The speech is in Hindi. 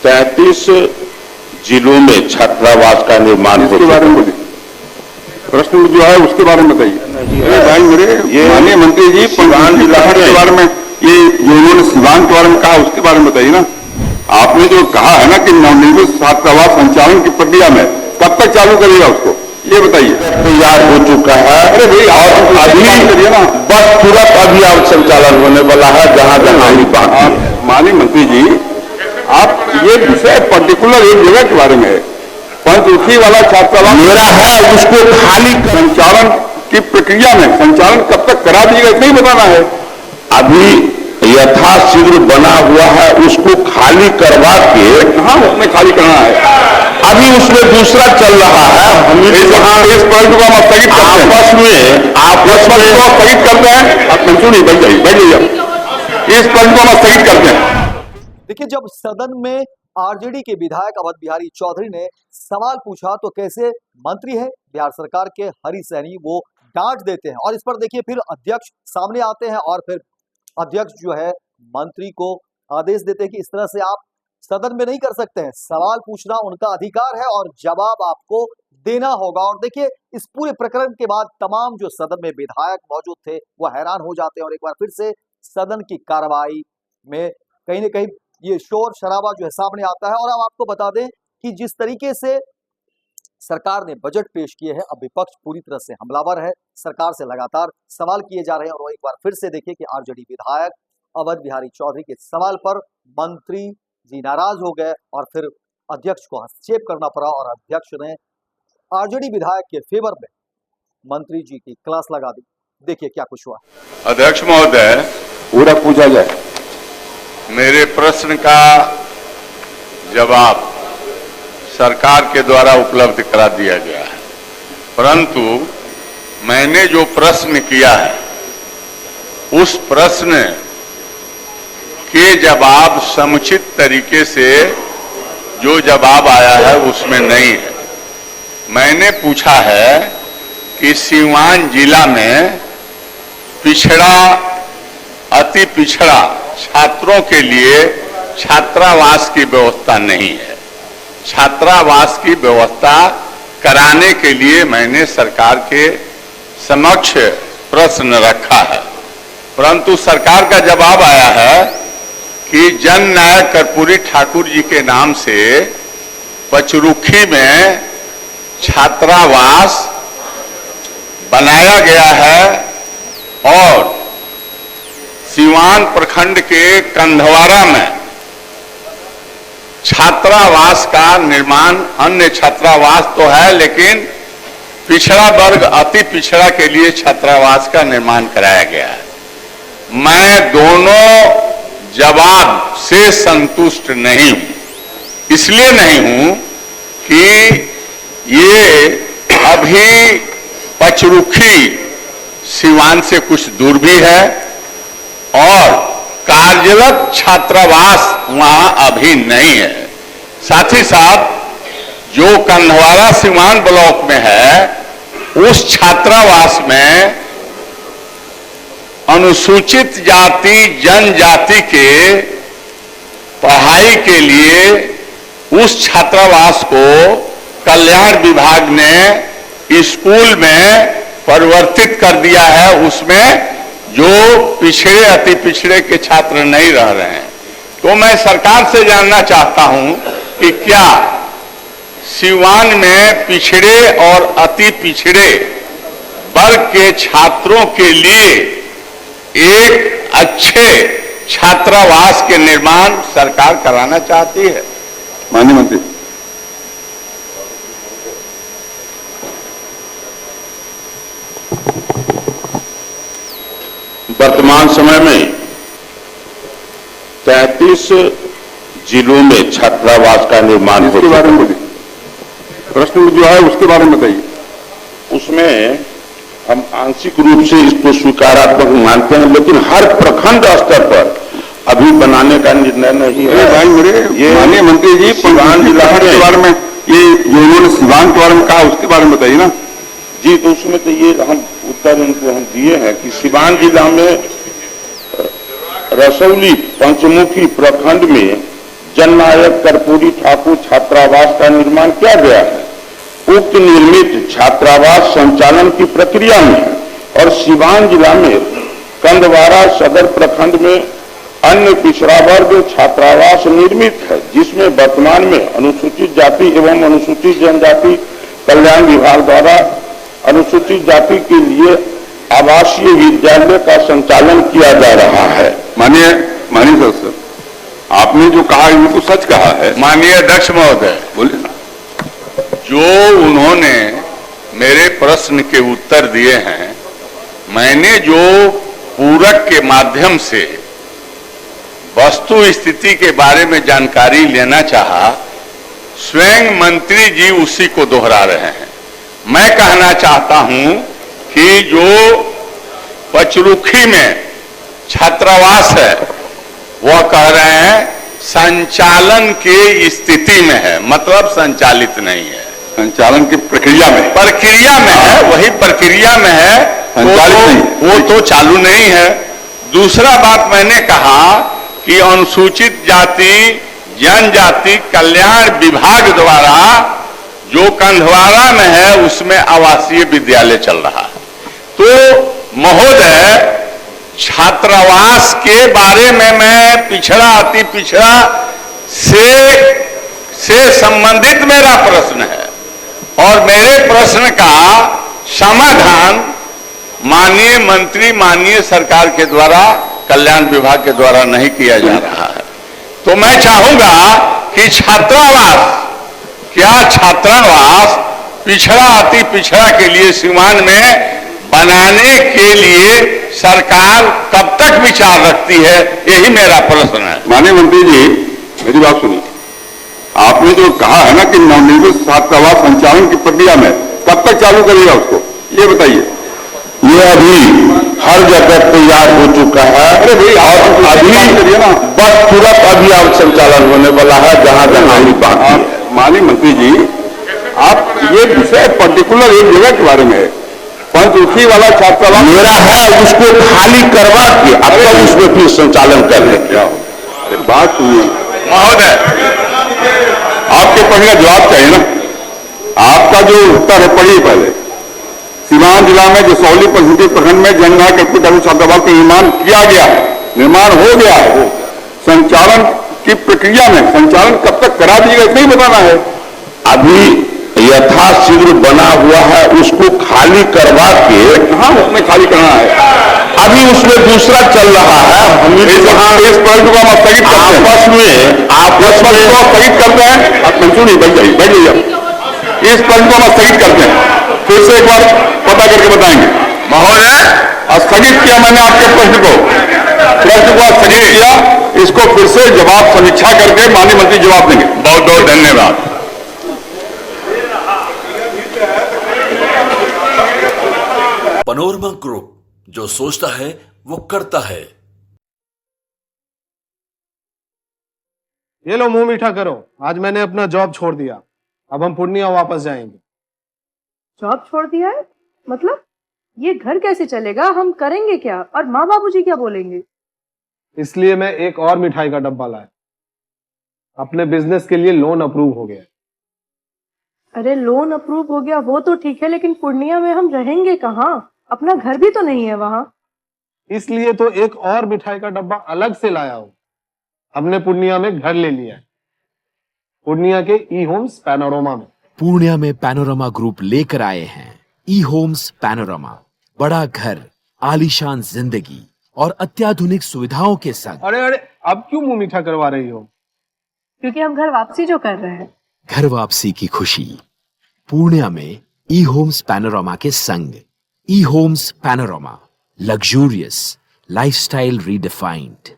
33 जिलों में छात्रावास का निर्माण इसके बारे में प्रश्न जो है उसके बारे में बताइए। अरे भाई मेरे माननीय मंत्री जी, सिवान जिला के बारे में ये जो उन्होंने सिवान के बारे में कहा उसके बारे में बताइए ना। आपने जो कहा है ना कि नवनिर्मित छात्रावास संचालन की प्रक्रिया में कब तक चालू करिएगा उसको, ये बताइए। तैयार हो चुका है। अरे भाई आप अभी करिए ना, बस तुरंत अभी अब संचालन होने वाला है जहां जहां भी बाकी है। माननीय मंत्री जी, आप ये विषय पर्टिकुलर एक जगह के बारे में है, पंचमुखी वाला छात्रावास मेरा है, उसको खाली संचालन की प्रक्रिया में संचालन कब तक करा दीजिएगा इतना ही बताना है। अभी यथाशीघ्र बना हुआ है, उसको खाली करवा के कहाँ उसमें खाली करना है, अभी उसमें दूसरा चल रहा है। हम इस पॉइंट को हम स्थगित करते हैं, आपस में स्थगित करते हैं। आप मंजूरी बैठ जाइए, इस पॉइंट को हम स्थगित करते हैं। देखिए, जब सदन में आरजेडी के विधायक अवध बिहारी चौधरी ने सवाल पूछा तो कैसे मंत्री है बिहार सरकार के हरी सहनी वो डांट देते हैं, और इस पर देखिए फिर अध्यक्ष सामने आते हैं और फिर अध्यक्ष जो है मंत्री को आदेश देते हैं कि इस तरह से आप सदन में नहीं कर सकते हैं, सवाल पूछना उनका अधिकार है और जवाब आपको देना होगा। और देखिए, इस पूरे प्रकरण के बाद तमाम जो सदन में विधायक मौजूद थे वो हैरान हो जाते हैं और एक बार फिर से सदन की कार्रवाई में कहीं ना कहीं ये शोर शराबा जो है सामने आता है। और अब आपको बता दें कि जिस तरीके से सरकार ने बजट पेश किए हैं, अब विपक्ष पूरी तरह से हमलावर है, सरकार से लगातार सवाल किए जा रहे हैं। और एक बार फिर से देखिए कि आरजेडी विधायक अवध बिहारी चौधरी के सवाल पर मंत्री जी नाराज हो गए और फिर अध्यक्ष को हस्तक्षेप करना पड़ा और अध्यक्ष ने आरजेडी विधायक के फेवर में मंत्री जी की क्लास लगा दी। देखिए क्या कुछ हुआ। अध्यक्ष महोदय, पूरा पूछा जाए। मेरे प्रश्न का जवाब सरकार के द्वारा उपलब्ध करा दिया गया है, परंतु मैंने जो प्रश्न किया है उस प्रश्न के जवाब समुचित तरीके से जो जवाब आया है उसमें नहीं है। मैंने पूछा है कि सीवान जिला में पिछड़ा, अति पिछड़ा छात्रों के लिए छात्रावास की व्यवस्था नहीं है। छात्रावास की व्यवस्था कराने के लिए मैंने सरकार के समक्ष प्रश्न रखा है, परंतु सरकार का जवाब आया है कि जन नायक कर्पूरी ठाकुर जी के नाम से पचरुखी में छात्रावास बनाया गया है और सीवान प्रखंड के कंधवारा में छात्रावास का निर्माण, अन्य छात्रावास तो है लेकिन पिछड़ा वर्ग, अति पिछड़ा के लिए छात्रावास का निर्माण कराया गया है। मैं दोनों जवाब से संतुष्ट नहीं हूं। इसलिए नहीं हूं कि ये अभी पचरुखी सीवान से कुछ दूर भी है और कार्यरत छात्रावास वहां अभी नहीं है। साथ ही साथ जो कंधवारा सीवान ब्लॉक में है उस छात्रावास में अनुसूचित जाति जनजाति के पढ़ाई के लिए उस छात्रावास को कल्याण विभाग ने स्कूल में परिवर्तित कर दिया है। उसमें जो पिछड़े, अति पिछड़े के छात्र नहीं रह रहे हैं। तो मैं सरकार से जानना चाहता हूं कि क्या सीवान में पिछड़े और अति पिछड़े वर्ग के छात्रों के लिए एक अच्छे छात्रावास के निर्माण सरकार कराना चाहती है? माननीय मंत्री, वर्तमान समय में 33 जिलों में छात्रावास का निर्माण इसके बारे में बोलिए। प्रश्न जो है उसके बारे में बताइए। उसमें हम आंशिक रूप से इसको स्वीकारात्मक मानते हैं, लेकिन हर प्रखंड स्तर पर अभी बनाने का निर्णय नहीं है। भाई मेरे माननीय मंत्री जी, सिवान जिला के बारे में ये जो उन्होंने सिवान के बारे में कहा उसके बारे में बताइए ना। जी, तो उसमें तो ये हम उत्तर उनको हम दिए हैं कि सिवान जिला में रसौली पंचमुखी प्रखंड में जननायक कर्पूरी ठाकुर छात्रावास का निर्माण किया गया है। उक्त निर्मित छात्रावास संचालन की प्रक्रिया में है और सीवान जिला में कंदवारा सदर प्रखंड में अन्य पिछड़ा वर्ग छात्रावास निर्मित है, जिसमें वर्तमान में अनुसूचित जाति एवं अनुसूचित जनजाति कल्याण विभाग द्वारा अनुसूचित जाति के लिए आवासीय विद्यालय का संचालन किया जा रहा है। माननीय सर, आपने जो कहा ये तो सच कहा है। माननीय अध्यक्ष महोदय, बोलिए ना। जो उन्होंने मेरे प्रश्न के उत्तर दिए हैं, मैंने जो पूरक के माध्यम से वस्तु स्थिति के बारे में जानकारी लेना चाहा, स्वयं मंत्री जी उसी को दोहरा रहे हैं। मैं कहना चाहता हूं कि जो पचरुखी में छात्रावास है वह कह रहे हैं संचालन की स्थिति में है, मतलब संचालित नहीं है, संचालन की प्रक्रिया में है, वही प्रक्रिया में है, वो तो चालू नहीं है। दूसरा बात मैंने कहा कि अनुसूचित जाति जनजाति कल्याण विभाग द्वारा जो कंधवारा में है उसमें आवासीय विद्यालय चल रहा है। तो महोदय, छात्रावास के बारे में मैं पिछड़ा अति पिछड़ा से संबंधित मेरा प्रश्न है और मेरे प्रश्न का समाधान माननीय मंत्री माननीय सरकार के द्वारा कल्याण विभाग के द्वारा नहीं किया जा रहा है। तो मैं चाहूंगा कि छात्रावास पिछड़ा अति पिछड़ा के लिए सीवान में बनाने के लिए सरकार कब तक विचार रखती है, यही मेरा प्रश्न है। माननीय मंत्री जी, मेरी बात सुनिए। आपने जो कहा है ना कि नवनिर्मित छात्रावास संचालन की प्रक्रिया में, कब तक चालू करिएगा उसको, ये बताइए। ये अभी हर जगह तैयार हो चुका है। अरे भाई, और अभी करिए ना, बस तुरंत अभी अब संचालन होने वाला है जहां जहां भी बात है। माननीय मंत्री जी, आप ये विषय पर्टिकुलर एक जगह के बारे में है, पंचरुखी वाला छात्रावास मेरा है, उसको खाली करवा के अब तक उसमें फिर संचालन कर ले। अरे बात सुनिए महोदय, आपके प्रश्न का जवाब चाहिए ना। आपका जो उत्तर है पढ़िए पहले। सीवान जिला में जसौली पंचरुखी प्रखंड में जननायक कर्पूरी ठाकुर छात्रावास का निर्माण किया गया है, निर्माण हो गया है। संचालन की प्रक्रिया में संचालन कब तक करा दीजिएगा, इतना ही बताना है। अभी यथाशीघ्र बना हुआ है, उसको खाली करवा के, हाँ उसमें खाली करना है। अभी उसमें दूसरा चल रहा है। हम इस पॉइंट को हम स्थगित करते हैं, आपस में स्थगित करते हैं। आप मंजूर नहीं, बैठ जाइए। इस पॉइंट को हम स्थगित करते हैं, फिर से एक बार पता करके बताएंगे। महोदय, स्थगित किया मैंने आपके प्रश्न को स्थगित किया, इसको फिर से जवाब समीक्षा करके माननीय मंत्री जवाब देंगे। बहुत बहुत धन्यवाद। पनोरमा ग्रुप, जो सोचता है वो करता है। ये लो मुंह मीठा करो, आज मैंने अपना जॉब छोड़ दिया, अब हम पूर्णिया वापस जाएंगे। जॉब छोड़ दिया है? मतलब ये घर कैसे चलेगा, हम करेंगे क्या और माँ बाबूजी क्या बोलेंगे? इसलिए मैं एक और मिठाई का डब्बा लाया, अपने बिजनेस के लिए लोन अप्रूव हो गया। अरे लोन अप्रूव हो गया वो तो ठीक है, लेकिन पूर्णिया में हम रहेंगे कहाँ? अपना घर भी तो नहीं है वहां। इसलिए तो एक और मिठाई का डब्बा अलग से लाया हूं। हमने पूर्णिया में घर ले लिया है, पूर्णिया के ई होम्स पैनोरमा में। पूर्णिया में पैनोरमा ग्रुप लेकर आए हैं ई होम्स पैनोरमा। बड़ा घर, आलीशान जिंदगी और अत्याधुनिक सुविधाओं के संग। अरे अब क्यों मुंह मीठा करवा रही हो? क्योंकि हम घर वापसी जो कर रहे हैं। घर वापसी की खुशी पूर्णिया में ई होम्स पैनोरमा के संग। ई homes panorama, luxurious lifestyle redefined.